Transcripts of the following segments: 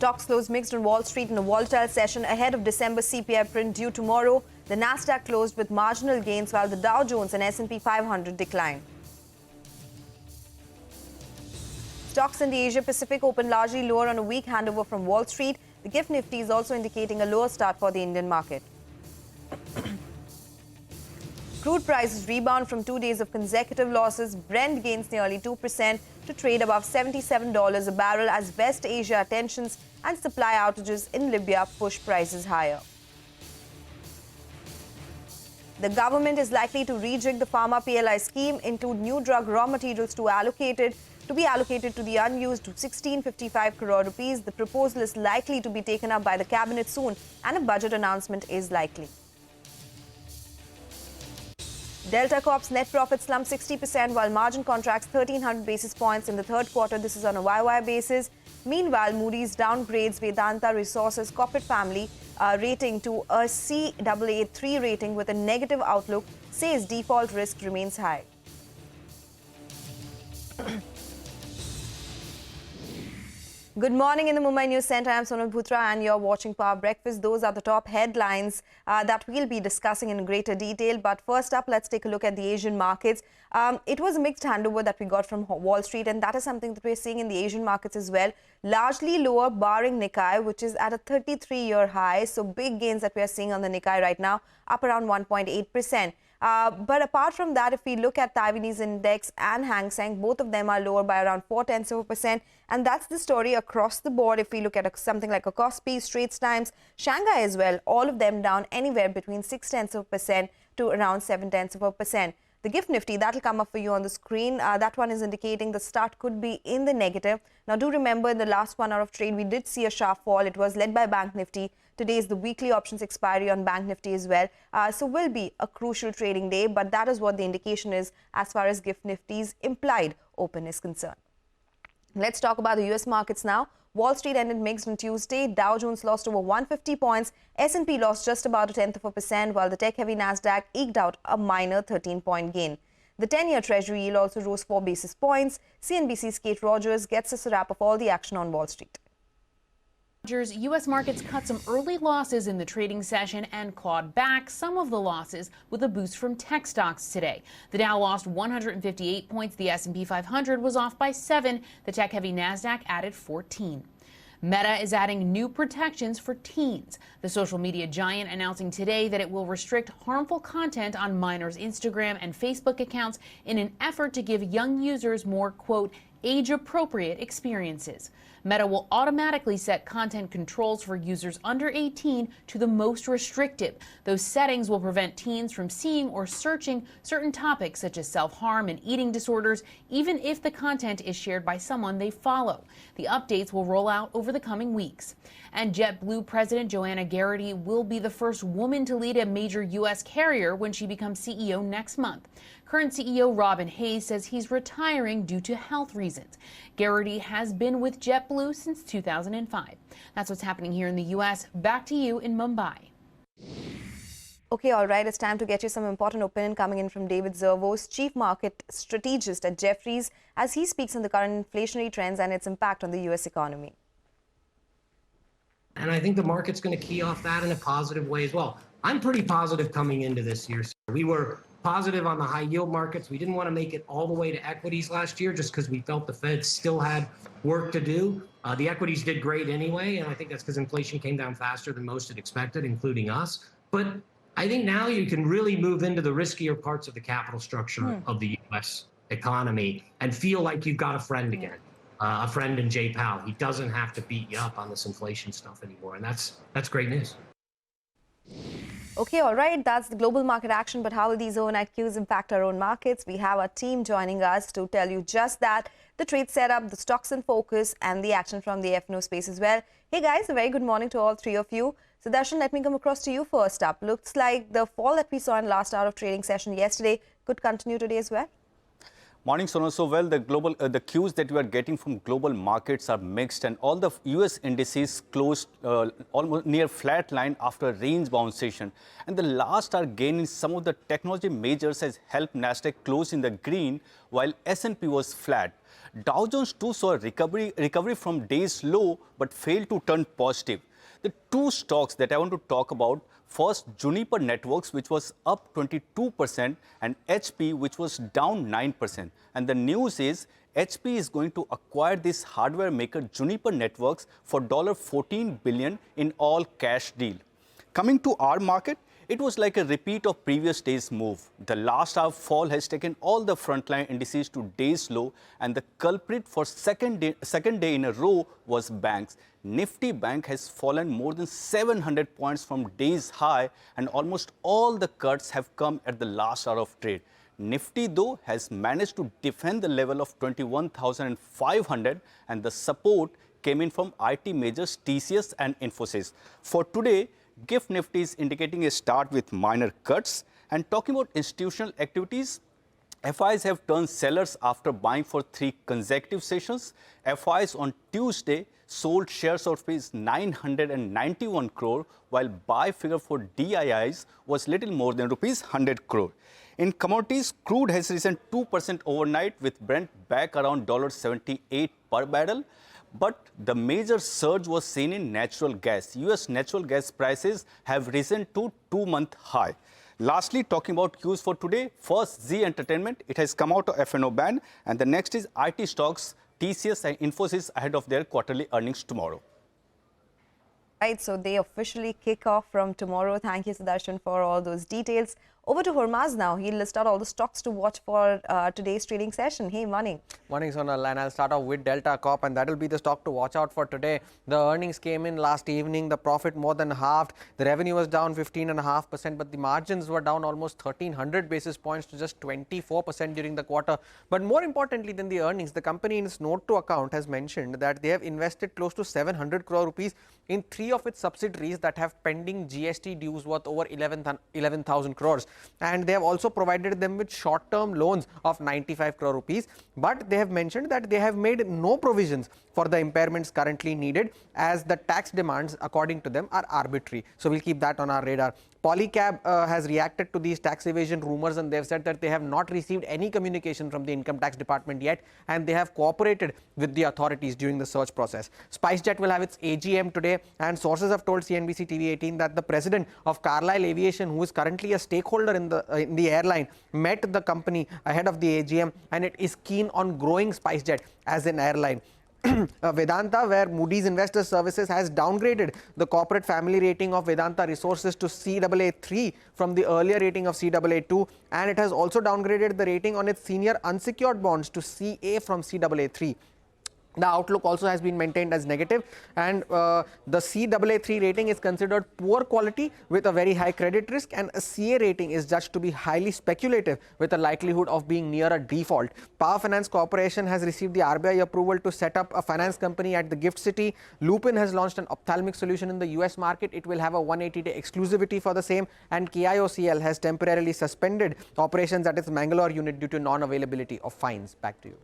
Stocks closed mixed on Wall Street in a volatile session ahead of December CPI print due tomorrow. The Nasdaq closed with marginal gains while the Dow Jones and S&P 500 declined. Stocks in the Asia-Pacific opened largely lower on a weak handover from Wall Street. The GIFT Nifty is also indicating a lower start for the Indian market. Crude prices rebound from 2 days of consecutive losses. Brent gains nearly 2% to trade above $77 a barrel as West Asia tensions and supply outages in Libya push prices higher. The government is likely to rejig the Pharma PLI scheme, include new drug raw materials to be allocated to the unused 1655 crore rupees. The proposal is likely to be taken up by the cabinet soon and a budget announcement is likely. Delta Corp's net profit slumped 60% while margin contracts 1,300 basis points in the third quarter. This is on a YY basis. Meanwhile, Moody's downgrades Vedanta Resources corporate family rating to a Caa3 rating with a negative outlook, says default risk remains high. Good morning in the Mumbai News Centre. I am Sonal Bhutra and you're watching Power Breakfast. Those are the top headlines that we'll be discussing in greater detail. But first up, let's take a look at the Asian markets. It was a mixed handover that we got from Wall Street, and that is something that we're seeing in the Asian markets as well. Largely lower, barring Nikkei, which is at a 33-year high. So big gains that we are seeing on the Nikkei right now, up around 1.8%. But apart from that, if we look at Taiwanese index and Hang Seng, both of them are lower by around 0.4%. And that's the story across the board. If we look at something like a Kospi, Straits Times, Shanghai as well, all of them down anywhere between 0.6% to around 0.7%. The GIFT Nifty, that'll come up for you on the screen. That one is indicating the start could be in the negative. Now, do remember in the last 1 hour of trade, we did see a sharp fall. It was led by Bank Nifty. Today is the weekly options expiry on Bank Nifty as well. So will be a crucial trading day, but that is what the indication is as far as GIFT Nifty's implied open is concerned. Let's talk about the US markets now. Wall Street ended mixed on Tuesday. Dow Jones lost over 150 points. S&P lost just about 0.1%, while the tech-heavy Nasdaq eked out a minor 13-point gain. The 10-year Treasury yield also rose 4 basis points. CNBC's Kate Rogers gets us a wrap of all the action on Wall Street. U.S. markets cut some early losses in the trading session and clawed back some of the losses with a boost from tech stocks today. The Dow lost 158 points. The S&P 500 was off by 7. The tech-heavy Nasdaq added 14. Meta is adding new protections for teens. The social media giant announcing today that it will restrict harmful content on minors' Instagram and Facebook accounts in an effort to give young users more, quote, age-appropriate experiences. Meta will automatically set content controls for users under 18 to the most restrictive. Those settings will prevent teens from seeing or searching certain topics such as self-harm and eating disorders, even if the content is shared by someone they follow. The updates will roll out over the coming weeks. And JetBlue President Joanna Geraghty will be the first woman to lead a major U.S. carrier when she becomes CEO next month. Current CEO Robin Hayes says he's retiring due to health reasons. Geraghty has been with JetBlue since 2005. That's what's happening here in the U.S. Back to you in Mumbai. Okay, all right. It's time to get you some important opinion coming in from David Zervos, Chief Market Strategist at Jefferies, as he speaks on the current inflationary trends and its impact on the U.S. economy. And I think the market's going to key off that in a positive way as well. I'm pretty positive coming into this year. We were positive on the high yield markets. We didn't want to make it all the way to equities last year just because we felt the Fed still had work to do. The equities did great anyway, and I think that's because inflation came down faster than most had expected, including us. But I think now you can really move into the riskier parts of the capital structure of the U.S. economy and feel like you've got a friend again. A friend in Jay Powell. He doesn't have to beat you up on this inflation stuff anymore, and that's great news. Okay, all right, that's the global market action, but how will these overnight cues impact our own markets? We have our team joining us to tell you just that, the trade setup, the stocks in focus, and the action from the F&O space as well. Hey guys, a very good morning to all three of you. So Darshan, let me come across to you first up. Looks like the fall that we saw in last hour of trading session yesterday could continue today as well. Morning, Sonal. So, well, the cues that we are getting from global markets are mixed, and all the US indices closed almost near flat line after a range-bound session. And the last hour gain in some of the technology majors has helped Nasdaq close in the green, while S&P was flat. Dow Jones too saw a recovery from day's low, but failed to turn positive. The two stocks that I want to talk about, first, Juniper Networks, which was up 22%, and HP, which was down 9%. And the news is HP is going to acquire this hardware maker Juniper Networks for $14 billion in all cash deal. Coming to our market, it was like a repeat of previous day's move. The last hour fall has taken all the frontline indices to day's low, and the culprit for second day in a row was banks. Nifty Bank has fallen more than 700 points from day's high, and almost all the cuts have come at the last hour of trade. Nifty, though, has managed to defend the level of 21,500, and the support came in from IT majors TCS and Infosys. For today, GIFT Nifty is indicating a start with minor cuts. And talking about institutional activities, FIs have turned sellers after buying for 3 consecutive sessions. FIs on Tuesday sold shares of rupees 991 crore, while buy figure for DIIs was little more than rupees 100 crore. In commodities, crude has risen 2% overnight, with Brent back around $78 per barrel. But the major surge was seen in natural gas. US natural gas prices have risen to 2-month high. Lastly, talking about cues for today, first, Z Entertainment. It has come out of F&O ban. And the next is IT stocks, TCS and Infosys ahead of their quarterly earnings tomorrow. Right, so they officially kick off from tomorrow. Thank you, Sudarshan, for all those details. Over to Hormaz now. He'll list out all the stocks to watch for today's trading session. Hey, morning. Morning, Sonal, and I'll start off with Delta Corp, and that will be the stock to watch out for today. The earnings came in last evening. The profit more than halved. The revenue was down 15.5%, but the margins were down almost 1,300 basis points to just 24% during the quarter. But more importantly than the earnings, the company in its note to account has mentioned that they have invested close to 700 crore rupees in 3 of its subsidiaries that have pending GST dues worth over 11,000 crores. And they have also provided them with short-term loans of 95 crore rupees. But they have mentioned that they have made no provisions for the impairments currently needed, as the tax demands, according to them, are arbitrary. So we'll keep that on our radar. Polycab has reacted to these tax evasion rumors, and they've said that they have not received any communication from the income tax department yet, and they have cooperated with the authorities during the search process. SpiceJet will have its AGM today, and sources have told CNBC TV18 that the president of Carlyle Aviation, who is currently a stakeholder in the airline, met the company ahead of the AGM, and it is keen on growing SpiceJet as an airline. Vedanta, where Moody's Investor Services has downgraded the corporate family rating of Vedanta Resources to CAA3 from the earlier rating of CAA2, and it has also downgraded the rating on its senior unsecured bonds to CA from CAA3. The outlook also has been maintained as negative, and the CAA3 rating is considered poor quality with a very high credit risk, and a CA rating is judged to be highly speculative with a likelihood of being near a default. Power Finance Corporation has received the RBI approval to set up a finance company at the Gift City. Lupin has launched an ophthalmic solution in the US market. It will have a 180-day exclusivity for the same, and KIOCL has temporarily suspended operations at its Mangalore unit due to non-availability of fines. Back to you.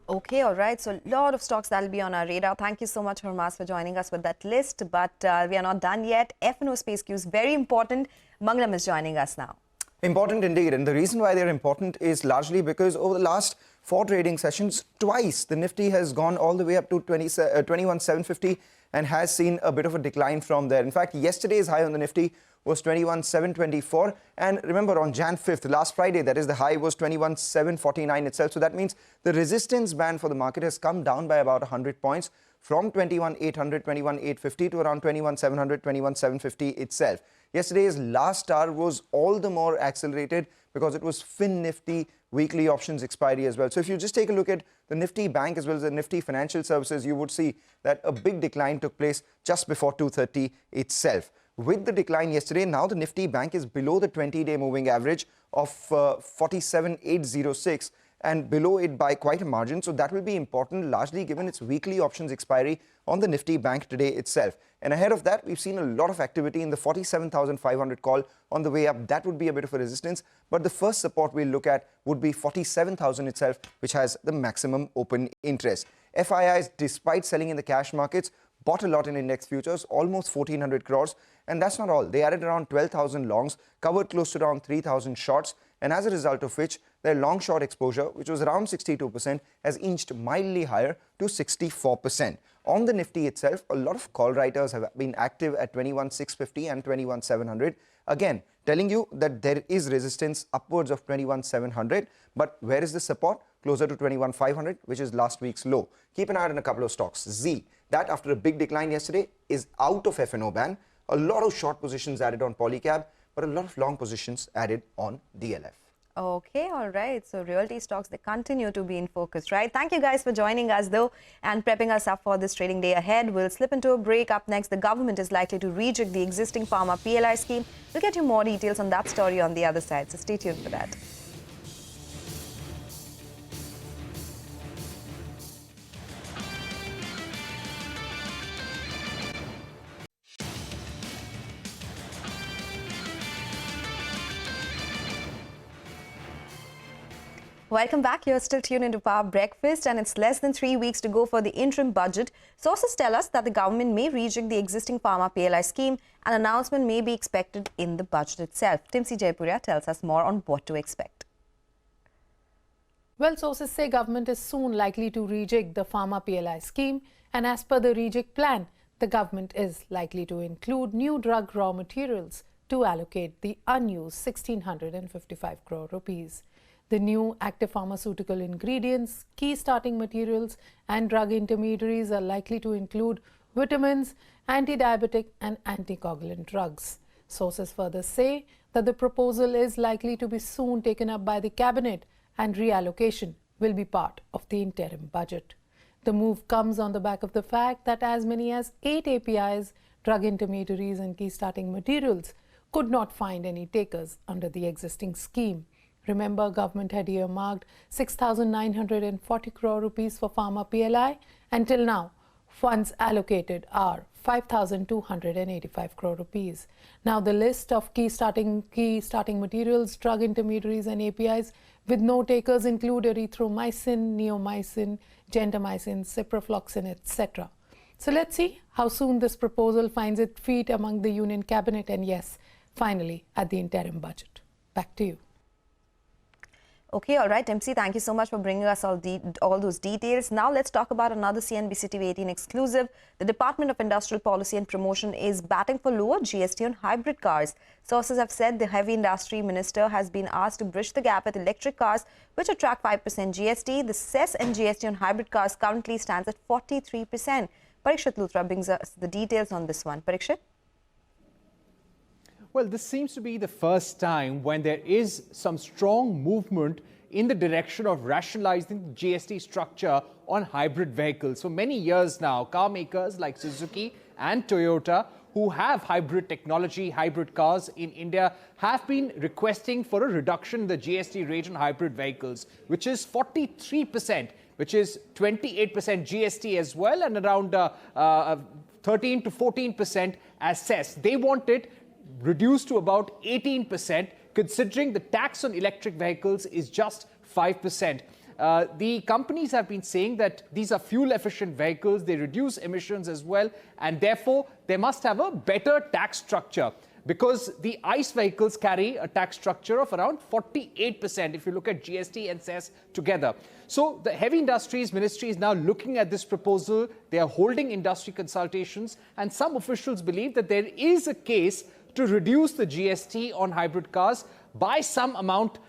Okay, all right. So, a lot of stocks that will be on our radar. Thank you so much, Hormaz, for joining us with that list. But we are not done yet. F&O space cues, very important. Mangalam is joining us now. Important indeed. And the reason why they're important is largely because over the last 4 trading sessions, twice the Nifty has gone all the way up to 21,750 and has seen a bit of a decline from there. In fact, yesterday's high on the Nifty was 21,724, and remember, on Jan 5th, last Friday, that is, the high was 21,749 itself. So that means the resistance band for the market has come down by about 100 points from 21,800, 21,850 to around 21,700, 21,750 itself. Yesterday's last hour was all the more accelerated because it was Fin Nifty weekly options expiry as well. So if you just take a look at the Nifty Bank as well as the Nifty Financial Services, you would see that a big decline took place just before 2:30 itself. With the decline yesterday, now the Nifty Bank is below the 20-day moving average of 47,806, and below it by quite a margin. So that will be important, largely given its weekly options expiry on the Nifty Bank today itself. And ahead of that, we've seen a lot of activity in the 47,500 call on the way up. That would be a bit of a resistance. But the first support we'll look at would be 47,000 itself, which has the maximum open interest. FIIs, despite selling in the cash markets, bought a lot in index futures, almost 1,400 crores. And that's not all. They added around 12,000 longs, covered close to around 3,000 shorts. And as a result of which, their long-short exposure, which was around 62%, has inched mildly higher to 64%. On the Nifty itself, a lot of call writers have been active at 21,650 and 21,700. Again, telling you that there is resistance upwards of 21,700. But where is the support? Closer to 21,500, which is last week's low. Keep an eye on a couple of stocks. Z, that after a big decline yesterday, is out of F&O ban. A lot of short positions added on Polycab, but a lot of long positions added on DLF. Okay, all right. So realty stocks, they continue to be in focus, right? Thank you guys for joining us, though, and prepping us up for this trading day ahead. We'll slip into a break. Up next, the government is likely to reject the existing Pharma PLI scheme. We'll get you more details on that story on the other side, so stay tuned for that. Welcome back. You're still tuned into Power Breakfast, and it's less than 3 weeks to go for the interim budget. Sources tell us that the government may reject the existing Pharma PLI scheme. An announcement may be expected in the budget itself. Timsi Jaipuria tells us more on what to expect. Well, sources say government is soon likely to reject the Pharma PLI scheme, and as per the reject plan, the government is likely to include new drug raw materials to allocate the unused 1,655 crore rupees. The new active pharmaceutical ingredients, key starting materials and drug intermediaries are likely to include vitamins, anti-diabetic and anticoagulant drugs. Sources further say that the proposal is likely to be soon taken up by the cabinet and reallocation will be part of the interim budget. The move comes on the back of the fact that as many as 8 APIs, drug intermediaries and key starting materials could not find any takers under the existing scheme. Remember, government had earmarked 6,940 crore rupees for Pharma PLI. Until now, funds allocated are 5,285 crore rupees. Now, the list of key starting materials, drug intermediaries and APIs with no takers include erythromycin, neomycin, gentamicin, ciprofloxacin, etc. So let's see how soon this proposal finds its feet among the Union Cabinet and, yes, finally at the interim budget. Back to you. Okay, all right, MC, thank you so much for bringing us all those details. Now let's talk about another CNBC TV 18 exclusive. The Department of Industrial Policy and Promotion is batting for lower GST on hybrid cars. Sources have said the heavy industry minister has been asked to bridge the gap with electric cars, which attract 5% GST. The cess and GST on hybrid cars currently stands at 43%. Parikshit Luthra brings us the details on this one. Parikshit? Well, this seems to be the first time when there is some strong movement in the direction of rationalizing the GST structure on hybrid vehicles. For many years now, car makers like Suzuki and Toyota, who have hybrid technology, hybrid cars in India, have been requesting for a reduction in the GST rate on hybrid vehicles, which is 43%, which is 28% GST as well, and around 13 to 14% as cess. They want it reduced to about 18%, considering the tax on electric vehicles is just 5%. The companies have been saying that these are fuel-efficient vehicles, they reduce emissions as well, and therefore they must have a better tax structure, because the ICE vehicles carry a tax structure of around 48% if you look at GST and cess together. So the Heavy Industries Ministry is now looking at this proposal. They are holding industry consultations, and some officials believe that there is a case to reduce the GST on hybrid cars by some amount,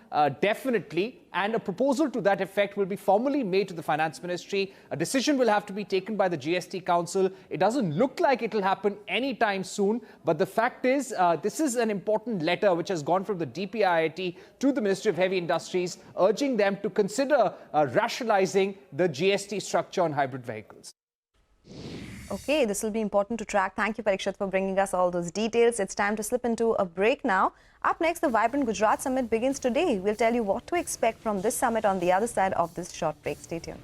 definitely, and a proposal to that effect will be formally made to the Finance Ministry. A decision will have to be taken by the GST Council. It doesn't look like it will happen anytime soon, but the fact is, this is an important letter which has gone from the DPIIT to the Ministry of Heavy Industries, urging them to consider rationalizing the GST structure on hybrid vehicles. Okay, this will be important to track. Thank you, Parikshit, for bringing us all those details. It's time to slip into a break now. Up next, the Vibrant Gujarat Summit begins today. We'll tell you what to expect from this summit on the other side of this short break. Stay tuned.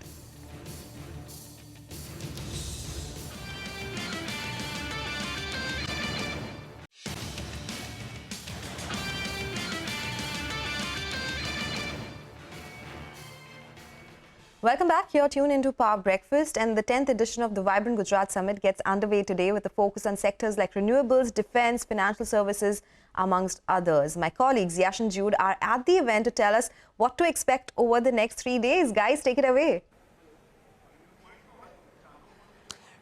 Welcome back. You're tuned into Power Breakfast, and the 10th edition of the Vibrant Gujarat Summit gets underway today with a focus on sectors like renewables, defense, financial services, amongst others. My colleagues Yash and Jude are at the event to tell us what to expect over the next 3 days. Guys, take it away.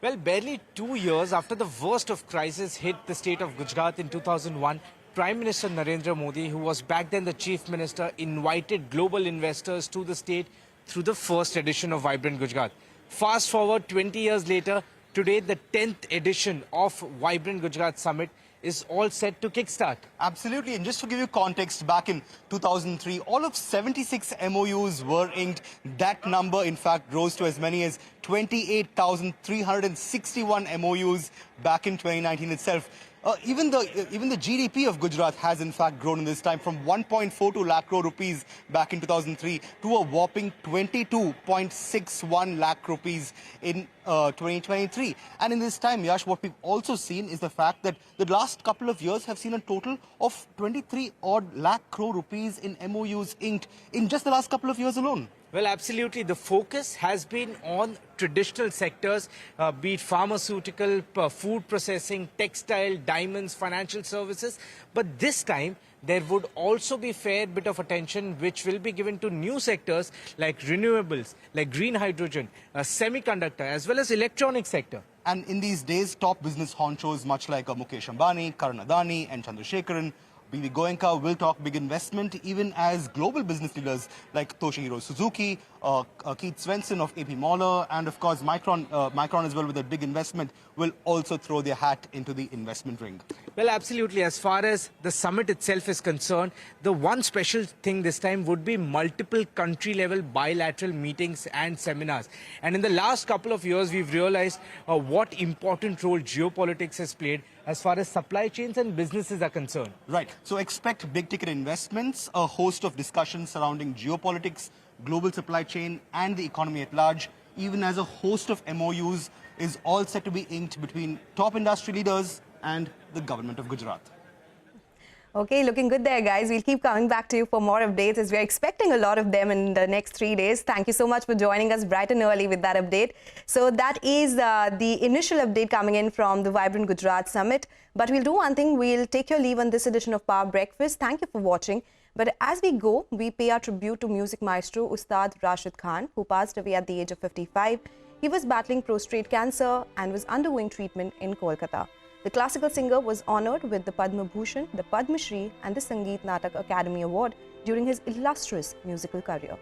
Well, barely 2 years after the worst of crisis hit the state of Gujarat in 2001, Prime Minister Narendra Modi, who was back then the Chief Minister, invited global investors to the state through the first edition of Vibrant Gujarat. Fast forward 20 years later, today the 10th edition of Vibrant Gujarat Summit is all set to kickstart. Absolutely, and just to give you context, back in 2003, all of 76 MOUs were inked. That number, in fact, rose to as many as 28,361 MOUs back in 2019 itself. Even the GDP of Gujarat has in fact grown in this time from 1.42 lakh crore rupees back in 2003 to a whopping 22.61 lakh rupees in 2023. And in this time, Yash, what we've also seen is the fact that the last couple of years have seen a total of 23 odd lakh crore rupees in MOUs inked in just the last couple of years alone. Well, absolutely. The focus has been on traditional sectors, be it pharmaceutical, food processing, textile, diamonds, financial services. But this time, there would also be a fair bit of attention which will be given to new sectors like renewables, like green hydrogen, semiconductor, as well as electronic sector. And in these days, top business honchos, much like Mukesh Ambani, Karan Adani, and Chandrasekharan, B.V. Goenka will talk big investment, even as global business leaders like Toshihiro Suzuki, Keith Swenson of AP Moller, and of course Micron as well with a big investment will also throw their hat into the investment ring. Well, absolutely. As far as the summit itself is concerned, the one special thing this time would be multiple country-level bilateral meetings and seminars. And in the last couple of years, we've realized what important role geopolitics has played as far as supply chains and businesses are concerned. Right. So expect big-ticket investments, a host of discussions surrounding geopolitics, global supply chain, and the economy at large, even as a host of MOUs is all set to be inked between top industry leaders and the government of Gujarat. Okay, looking good there, guys. We'll keep coming back to you for more updates as we're expecting a lot of them in the next 3 days. Thank you so much for joining us bright and early with that update. So that is the initial update coming in from the Vibrant Gujarat Summit. But we'll do one thing. We'll take your leave on this edition of Power Breakfast. Thank you for watching. But as we go, we pay our tribute to music maestro Ustad Rashid Khan, who passed away at the age of 55. He was battling prostate cancer and was undergoing treatment in Kolkata. The classical singer was honoured with the Padma Bhushan, the Padma Shri and the Sangeet Natak Academy Award during his illustrious musical career.